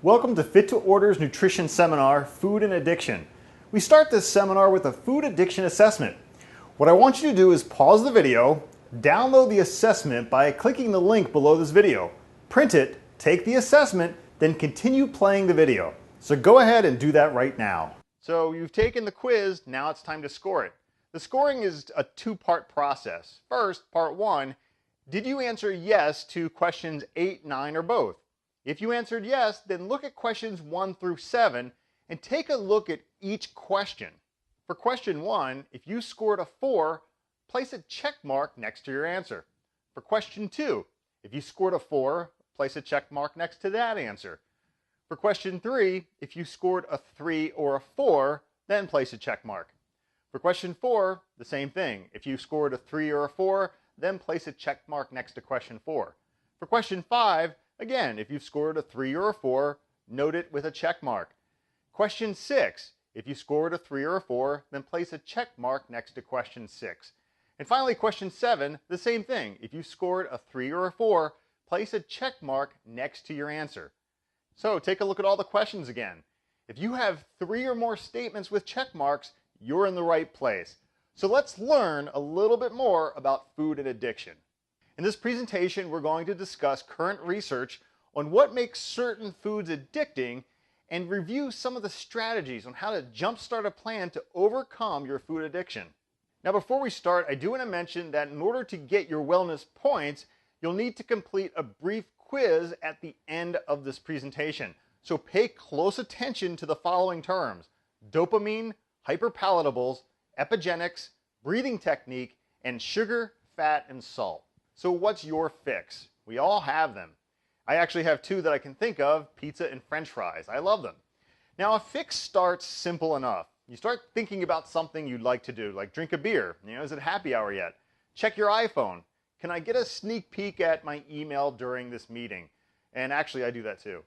Welcome to Fit to Order's nutrition seminar, Food and Addiction. We start this seminar with a food addiction assessment. What I want you to do is pause the video, download the assessment by clicking the link below this video, print it, take the assessment, then continue playing the video. So go ahead and do that right now. So you've taken the quiz, now it's time to score it. The scoring is a two-part process. First, part one, did you answer yes to questions 8, 9, or both? If you answered yes, then look at questions 1 through 7 and take a look at each question. For question 1, if you scored a 4, place a check mark next to your answer. For question 2, if you scored a 4, place a check mark next to that answer. For question 3, if you scored a 3 or a 4, then place a check mark. For question 4, the same thing. If you scored a 3 or a 4, then place a check mark next to question 4. For question 5, again, if you've scored a 3 or a 4, note it with a check mark. Question 6, if you scored a 3 or a 4, then place a check mark next to question 6. And finally, question 7, the same thing. If you scored a 3 or a 4, place a check mark next to your answer. So take a look at all the questions again. If you have 3 or more statements with check marks, you're in the right place. So let's learn a little bit more about food and addiction. In this presentation, we're going to discuss current research on what makes certain foods addicting and review some of the strategies on how to jumpstart a plan to overcome your food addiction. Now, before we start, I do want to mention that in order to get your wellness points, you'll need to complete a brief quiz at the end of this presentation. So pay close attention to the following terms: dopamine, hyperpalatables, epigenics, breathing technique, and sugar, fat, and salt. So what's your fix? We all have them. I actually have 2 that I can think of: pizza and French fries. I love them. Now, a fix starts simple enough. You start thinking about something you'd like to do, like drink a beer. Is it happy hour yet? Check your iPhone. Can I get a sneak peek at my email during this meeting? And actually, I do that too.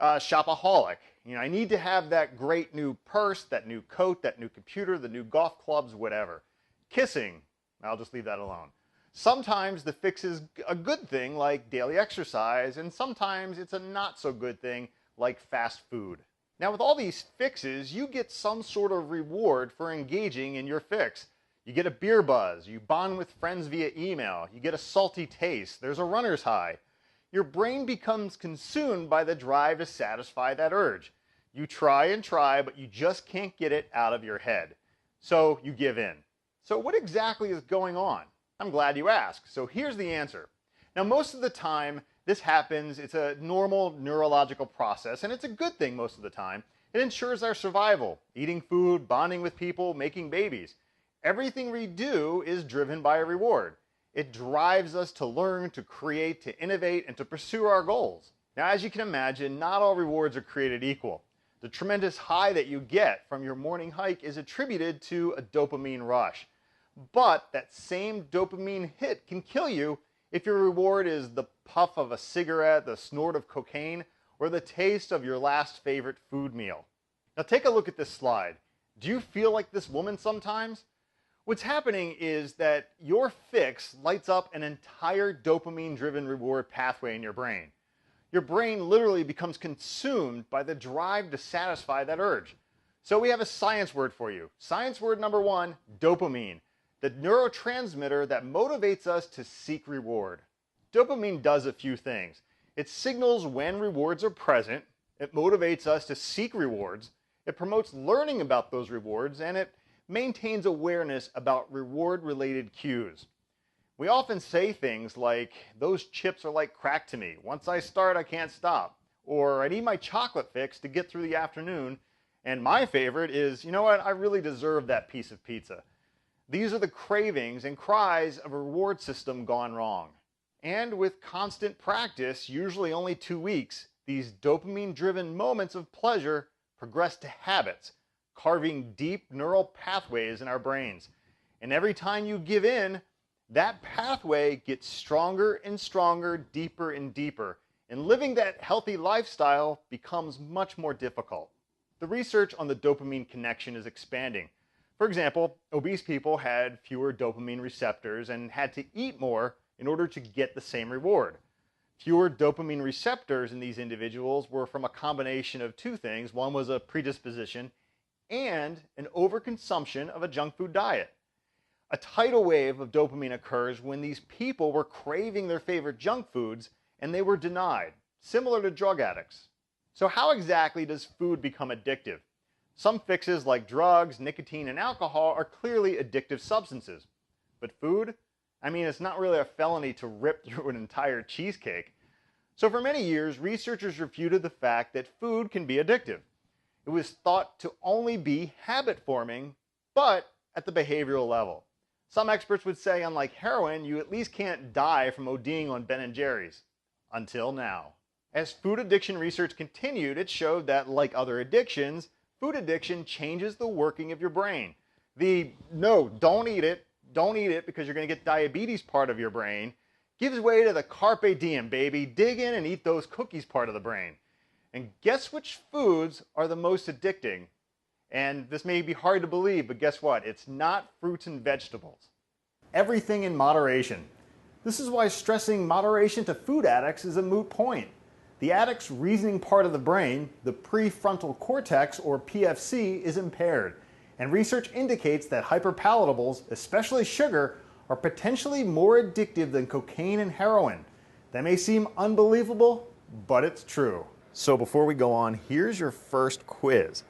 Shopaholic. I need to have that great new purse, that new coat, that new computer, the new golf clubs, whatever. Kissing. I'll just leave that alone. Sometimes the fix is a good thing, like daily exercise, and sometimes it's a not so good thing, like fast food. Now, with all these fixes, you get some sort of reward for engaging in your fix. You get a beer buzz, you bond with friends via email, you get a salty taste, there's a runner's high. Your brain becomes consumed by the drive to satisfy that urge. You try and try, but you just can't get it out of your head. So you give in. So what exactly is going on? I'm glad you asked. So here's the answer. Now, most of the time this happens, it's a normal neurological process, and it's a good thing most of the time. It ensures our survival, eating food, bonding with people, making babies. Everything we do is driven by a reward. It drives us to learn, to create, to innovate, and to pursue our goals. Now, as you can imagine, not all rewards are created equal. The tremendous high that you get from your morning hike is attributed to a dopamine rush. But that same dopamine hit can kill you if your reward is the puff of a cigarette, the snort of cocaine, or the taste of your last favorite food meal. Now take a look at this slide. Do you feel like this woman sometimes? What's happening is that your fix lights up an entire dopamine-driven reward pathway in your brain. Your brain literally becomes consumed by the drive to satisfy that urge. So we have a science word for you. Science word number 1, dopamine, the neurotransmitter that motivates us to seek reward. Dopamine does a few things. It signals when rewards are present, it motivates us to seek rewards, it promotes learning about those rewards, and it maintains awareness about reward-related cues. We often say things like, those chips are like crack to me. Once I start, I can't stop. Or I need my chocolate fix to get through the afternoon. And my favorite is, you know what, I really deserve that piece of pizza. These are the cravings and cries of a reward system gone wrong. And with constant practice, usually only 2 weeks, these dopamine-driven moments of pleasure progress to habits, carving deep neural pathways in our brains. And every time you give in, that pathway gets stronger and stronger, deeper and deeper, and living that healthy lifestyle becomes much more difficult. The research on the dopamine connection is expanding. For example, obese people had fewer dopamine receptors and had to eat more in order to get the same reward. Fewer dopamine receptors in these individuals were from a combination of two things. One was a predisposition and an overconsumption of a junk food diet. A tidal wave of dopamine occurs when these people were craving their favorite junk foods and they were denied, similar to drug addicts. So how exactly does food become addictive? Some fixes like drugs, nicotine, and alcohol are clearly addictive substances. But food? I mean, it's not really a felony to rip through an entire cheesecake. So for many years, researchers refuted the fact that food can be addictive. It was thought to only be habit forming, but at the behavioral level. Some experts would say, unlike heroin, you at least can't die from ODing on Ben & Jerry's. Until now. As food addiction research continued, it showed that, like other addictions, food addiction changes the working of your brain. The no, don't eat it because you're going to get diabetes part of your brain gives way to the carpe diem, baby. Dig in and eat those cookies part of the brain. And guess which foods are the most addicting? And this may be hard to believe, but guess what? It's not fruits and vegetables. Everything in moderation. This is why stressing moderation to food addicts is a moot point. The addict's reasoning part of the brain, the prefrontal cortex or PFC, is impaired. And research indicates that hyperpalatables, especially sugar, are potentially more addictive than cocaine and heroin. That may seem unbelievable, but it's true. So before we go on, here's your first quiz.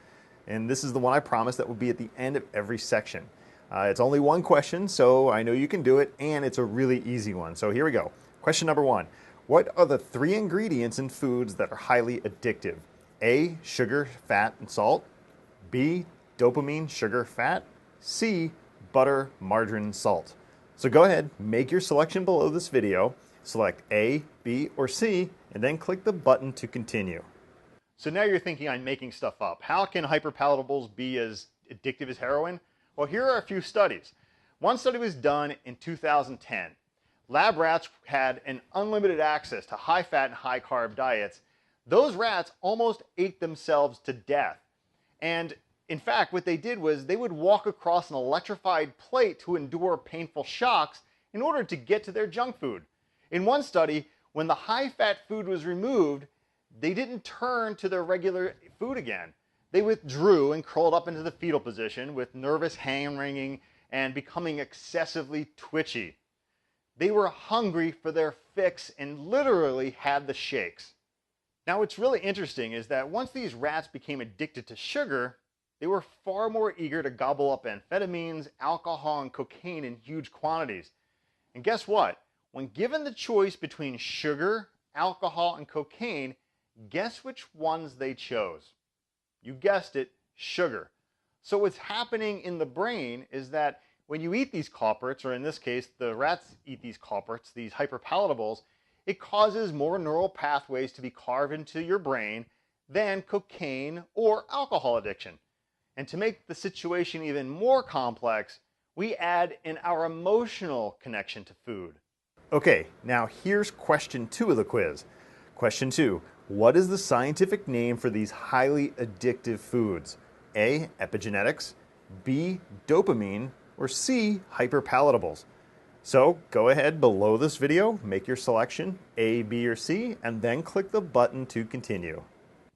And this is the one I promised that will be at the end of every section. It's only one question, so I know you can do it, and it's a really easy one. So here we go. Question number 1. What are the 3 ingredients in foods that are highly addictive? A, sugar, fat, and salt. B, dopamine, sugar, fat. C, butter, margarine, salt. So go ahead, make your selection below this video. Select A, B, or C, and then click the button to continue. So now you're thinking I'm making stuff up. How can hyperpalatables be as addictive as heroin? Well, here are a few studies. One study was done in 2010. Lab rats had an unlimited access to high-fat and high-carb diets. Those rats almost ate themselves to death. And in fact, what they did was they would walk across an electrified plate to endure painful shocks in order to get to their junk food. In one study, when the high-fat food was removed, they didn't turn to their regular food again. They withdrew and curled up into the fetal position with nervous hand-wringing and becoming excessively twitchy. They were hungry for their fix and literally had the shakes. Now what's really interesting is that once these rats became addicted to sugar, they were far more eager to gobble up amphetamines, alcohol, and cocaine in huge quantities. And guess what? When given the choice between sugar, alcohol, and cocaine, guess which ones they chose? You guessed it, sugar. So what's happening in the brain is that when you eat these culprits, or in this case, the rats eat these culprits, these hyperpalatables, it causes more neural pathways to be carved into your brain than cocaine or alcohol addiction. And to make the situation even more complex, we add in our emotional connection to food. Okay, now here's question 2 of the quiz. Question 2. What is the scientific name for these highly addictive foods? A, epigenetics, B, dopamine, or C, hyperpalatables? So go ahead below this video, make your selection, A, B, or C, and then click the button to continue.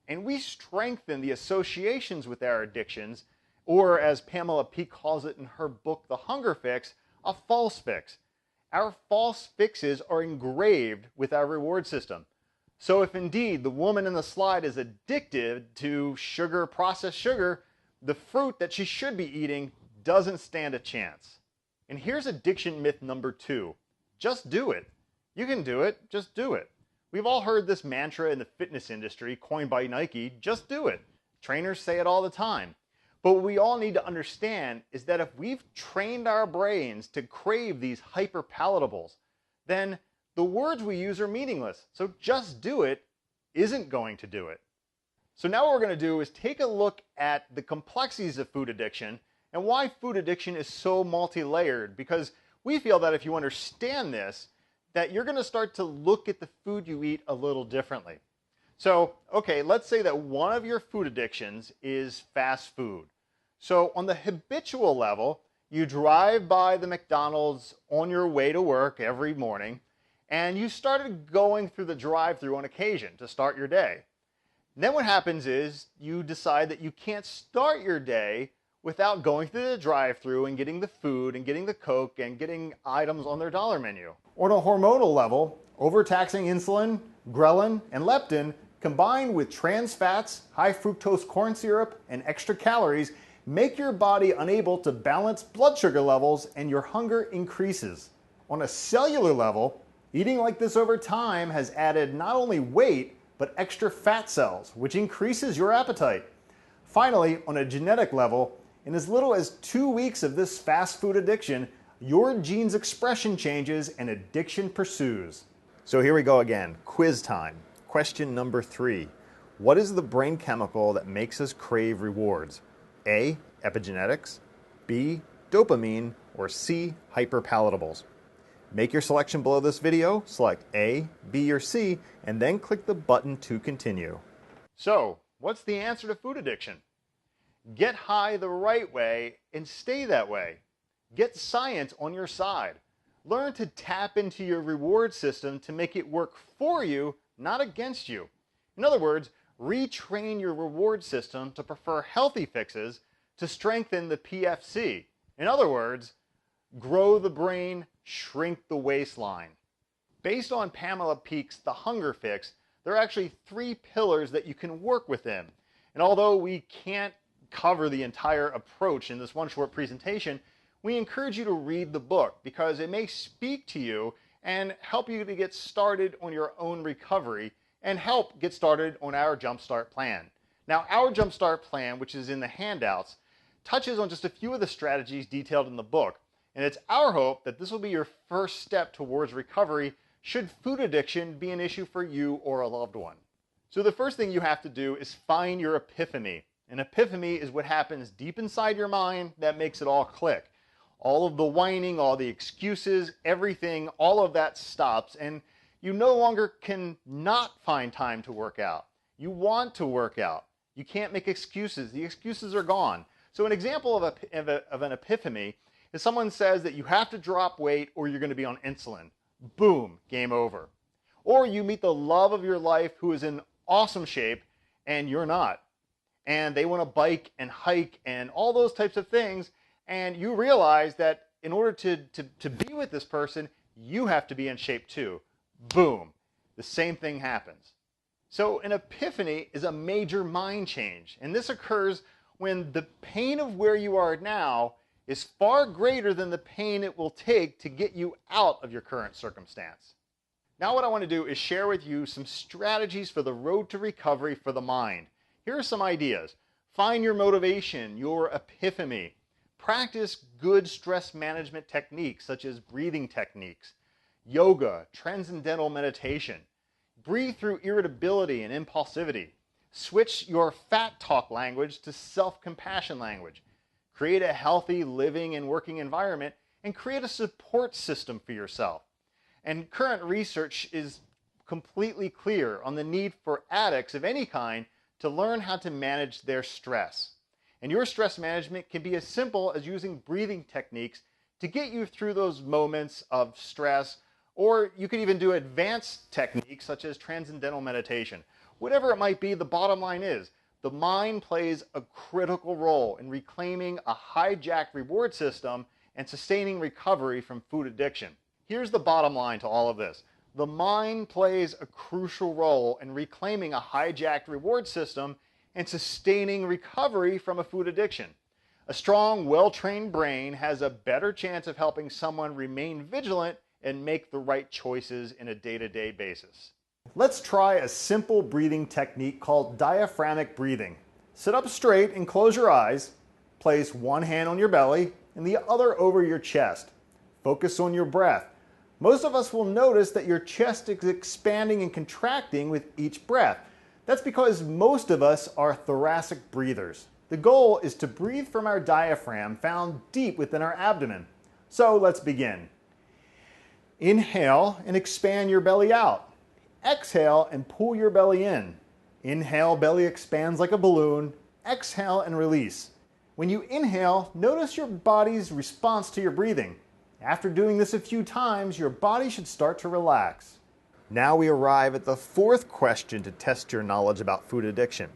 And we strengthen the associations with our addictions, or as Pamela Peeke calls it in her book, The Hunger Fix, a false fix. Our false fixes are engraved with our reward system. So if indeed the woman in the slide is addicted to sugar, processed sugar, the fruit that she should be eating doesn't stand a chance. And here's addiction myth number 2. Just do it. You can do it, just do it. We've all heard this mantra in the fitness industry, coined by Nike, just do it. Trainers say it all the time. But what we all need to understand is that if we've trained our brains to crave these hyperpalatables, then the words we use are meaningless. So just do it isn't going to do it. So now what we're going to do is take a look at the complexities of food addiction and why food addiction is so multi-layered, because we feel that if you understand this, that you're going to start to look at the food you eat a little differently. So, okay, let's say that one of your food addictions is fast food. So on the habitual level, you drive by the McDonald's on your way to work every morning, and you started going through the drive-thru on occasion to start your day. Then what happens is you decide that you can't start your day without going through the drive-thru and getting the food and getting the Coke and getting items on their dollar menu. On a hormonal level, overtaxing insulin, ghrelin, and leptin combined with trans fats, high fructose corn syrup, and extra calories make your body unable to balance blood sugar levels and your hunger increases. On a cellular level, eating like this over time has added not only weight, but extra fat cells, which increases your appetite. Finally, on a genetic level, in as little as 2 weeks of this fast food addiction, your gene's expression changes and addiction pursues. So here we go again, quiz time. Question number 3. What is the brain chemical that makes us crave rewards? A, epigenetics, B, dopamine, or C, hyperpalatables? Make your selection below this video, select A, B, or C, and then click the button to continue. So, what's the answer to food addiction? Get high the right way and stay that way. Get science on your side. Learn to tap into your reward system to make it work for you, not against you. In other words, retrain your reward system to prefer healthy fixes to strengthen the PFC. In other words, grow the brain, shrink the waistline. Based on Pamela Peake's The Hunger Fix, there are actually 3 pillars that you can work within. And although we can't cover the entire approach in this one short presentation, we encourage you to read the book because it may speak to you and help you to get started on your own recovery and help get started on our Jumpstart plan. Now, our Jumpstart plan, which is in the handouts, touches on just a few of the strategies detailed in the book, and it's our hope that this will be your first step towards recovery should food addiction be an issue for you or a loved one. So the first thing you have to do is find your epiphany. An epiphany is what happens deep inside your mind that makes it all click. All of the whining, all the excuses, everything, all of that stops, and you no longer can not find time to work out. You want to work out. You can't make excuses. The excuses are gone. So an example of an epiphany is someone says that you have to drop weight or you're going to be on insulin. Boom, game over. Or you meet the love of your life who is in awesome shape and you're not. And they want to bike and hike and all those types of things. And you realize that in order to be with this person, you have to be in shape too. Boom. The same thing happens. So an epiphany is a major mind change. And this occurs when the pain of where you are now is far greater than the pain it will take to get you out of your current circumstance. Now what I want to do is share with you some strategies for the road to recovery for the mind. Here are some ideas. Find your motivation, your epiphany. Practice good stress management techniques such as breathing techniques, yoga, transcendental meditation. Breathe through irritability and impulsivity. Switch your fat talk language to self-compassion language. Create a healthy living and working environment and create a support system for yourself. And current research is completely clear on the need for addicts of any kind to learn how to manage their stress. And your stress management can be as simple as using breathing techniques to get you through those moments of stress, or you could even do advanced techniques such as transcendental meditation. Whatever it might be, the bottom line is the mind plays a critical role in reclaiming a hijacked reward system and sustaining recovery from food addiction. Here's the bottom line to all of this. The mind plays a crucial role in reclaiming a hijacked reward system and sustaining recovery from a food addiction. A strong, well-trained brain has a better chance of helping someone remain vigilant and make the right choices in a day-to-day basis. Let's try a simple breathing technique called diaphragmic breathing. Sit up straight and close your eyes. Place one hand on your belly and the other over your chest. Focus on your breath. Most of us will notice that your chest is expanding and contracting with each breath. That's because most of us are thoracic breathers. The goal is to breathe from our diaphragm found deep within our abdomen. So let's begin. Inhale and expand your belly out. Exhale and pull your belly in. Inhale, belly expands like a balloon. Exhale and release. When you inhale, notice your body's response to your breathing. After doing this a few times, your body should start to relax. Now we arrive at the fourth question to test your knowledge about food addiction.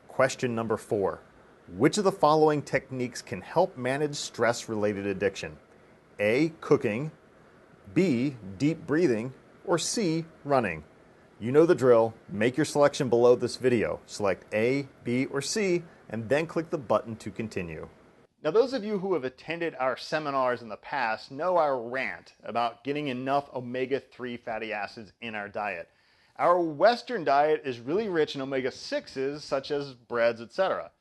Question number 4. Which of the following techniques can help manage stress-related addiction? A, cooking, B, deep breathing, or C, running? You know the drill. Make your selection below this video. Select A, B, or C, and then click the button to continue. Now, those of you who have attended our seminars in the past know our rant about getting enough omega-3 fatty acids in our diet. Our Western diet is really rich in omega-6s, such as breads, etc.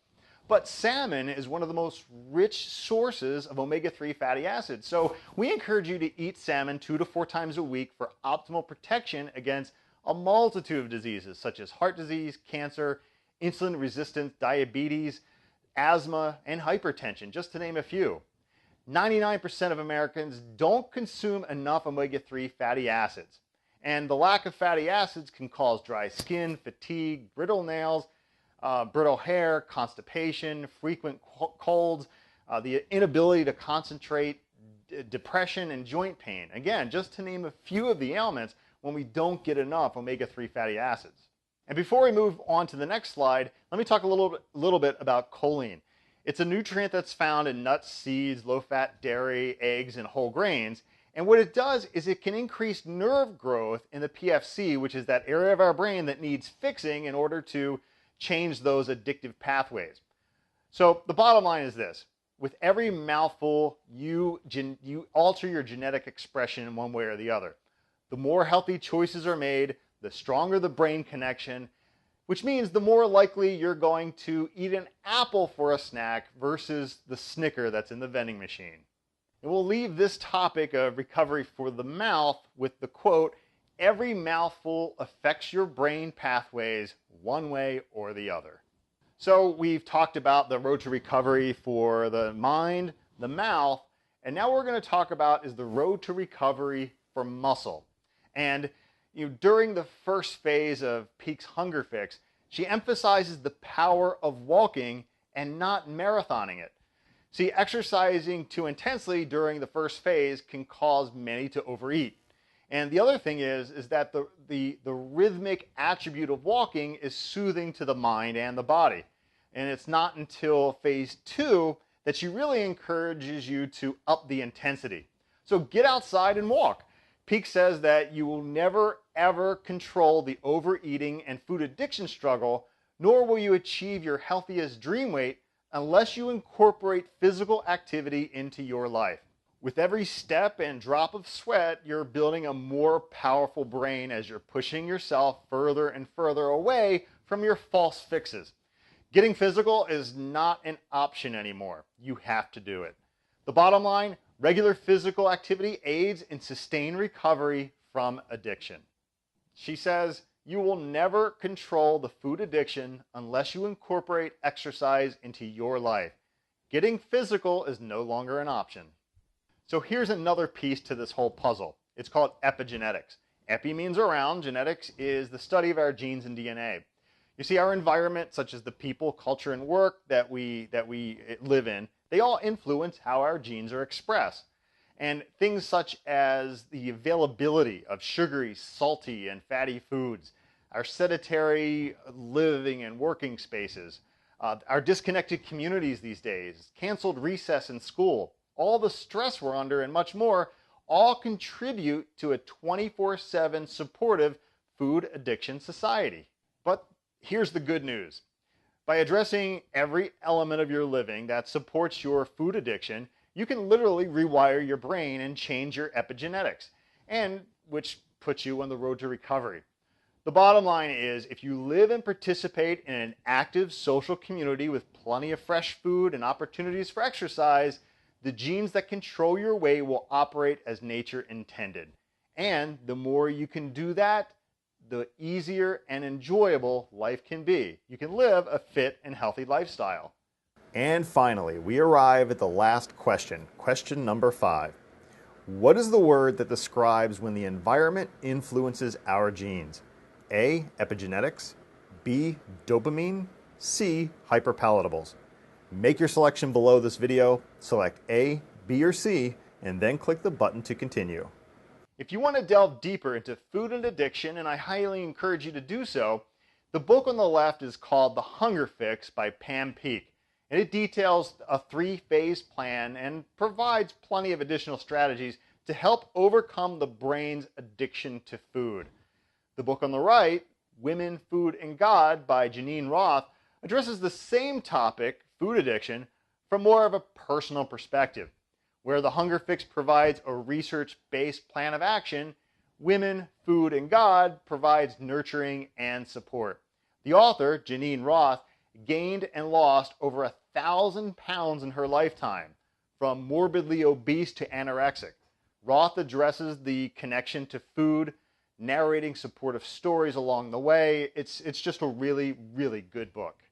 But salmon is one of the most rich sources of omega-3 fatty acids. So we encourage you to eat salmon 2 to 4 times a week for optimal protection against a multitude of diseases, such as heart disease, cancer, insulin resistance, diabetes, asthma, and hypertension, just to name a few. 99% of Americans don't consume enough omega-3 fatty acids. And the lack of fatty acids can cause dry skin, fatigue, brittle nails, brittle hair, constipation, frequent colds, the inability to concentrate, depression, and joint pain. Again, just to name a few of the ailments when we don't get enough omega-3 fatty acids. And before we move on to the next slide, let me talk a little bit about choline. It's a nutrient that's found in nuts, seeds, low-fat dairy, eggs, and whole grains. And what it does is it can increase nerve growth in the PFC, which is that area of our brain that needs fixing in order to change those addictive pathways. So the bottom line is this. With every mouthful, you alter your genetic expression in one way or the other. The more healthy choices are made, the stronger the brain connection, which means the more likely you're going to eat an apple for a snack versus the Snicker that's in the vending machine. And we'll leave this topic of recovery for the mouth with the quote, "Every mouthful affects your brain pathways one way or the other." So we've talked about the road to recovery for the mind, the mouth, and now what we're going to talk about is the road to recovery for muscle. And during the first phase of Peak's Hunger Fix, she emphasizes the power of walking and not marathoning it. See, exercising too intensely during the first phase can cause many to overeat. And the other thing is that the rhythmic attribute of walking is soothing to the mind and the body. And it's not until phase 2 that she really encourages you to up the intensity. So get outside and walk. Peak says that you will never ever control the overeating and food addiction struggle, nor will you achieve your healthiest dream weight unless you incorporate physical activity into your life. With every step and drop of sweat, you're building a more powerful brain as you're pushing yourself further and further away from your false fixes. Getting physical is not an option anymore. You have to do it. The bottom line, regular physical activity aids in sustained recovery from addiction. She says, you will never control the food addiction unless you incorporate exercise into your life. Getting physical is no longer an option. So here's another piece to this whole puzzle. It's called epigenetics. Epi means around. Genetics is the study of our genes and DNA. You see, our environment, such as the people, culture, and work that we live in, they all influence how our genes are expressed. And things such as the availability of sugary, salty, and fatty foods, our sedentary living and working spaces, our disconnected communities these days, canceled recess in school, all the stress we're under, and much more, all contribute to a 24/7 supportive food addiction society. But here's the good news. By addressing every element of your living that supports your food addiction, you can literally rewire your brain and change your epigenetics, and which puts you on the road to recovery. The bottom line is, if you live and participate in an active social community with plenty of fresh food and opportunities for exercise, the genes that control your weight will operate as nature intended. And the more you can do that, the easier and enjoyable life can be. You can live a fit and healthy lifestyle. And finally, we arrive at the last question, question number 5. What is the word that describes when the environment influences our genes? A, epigenetics, B, dopamine, C, hyperpalatables. Make your selection below this video, select A, B, or C, and then click the button to continue. If you want to delve deeper into food and addiction, and I highly encourage you to do so, the book on the left is called The Hunger Fix by Pam Peeke, and it details a 3-phase plan and provides plenty of additional strategies to help overcome the brain's addiction to food. The book on the right, Women, Food, and God by Geneen Roth, addresses the same topic, food addiction, from more of a personal perspective. Where The Hunger Fix provides a research-based plan of action, Women, Food, and God provides nurturing and support. The author, Geneen Roth, gained and lost over 1,000 pounds in her lifetime, from morbidly obese to anorexic. Roth addresses the connection to food, narrating supportive stories along the way. It's just a really, really good book.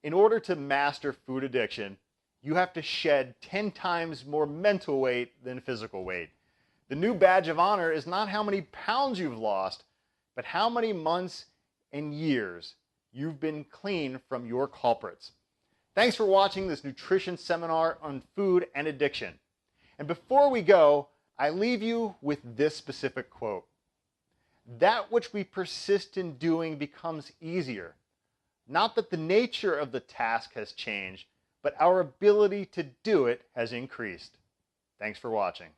In order to master food addiction, you have to shed 10 times more mental weight than physical weight. The new badge of honor is not how many pounds you've lost, but how many months and years you've been clean from your culprits. Thanks for watching this nutrition seminar on food and addiction. And before we go, I leave you with this specific quote. That which we persist in doing becomes easier. Not that the nature of the task has changed, but our ability to do it has increased. Thanks for watching.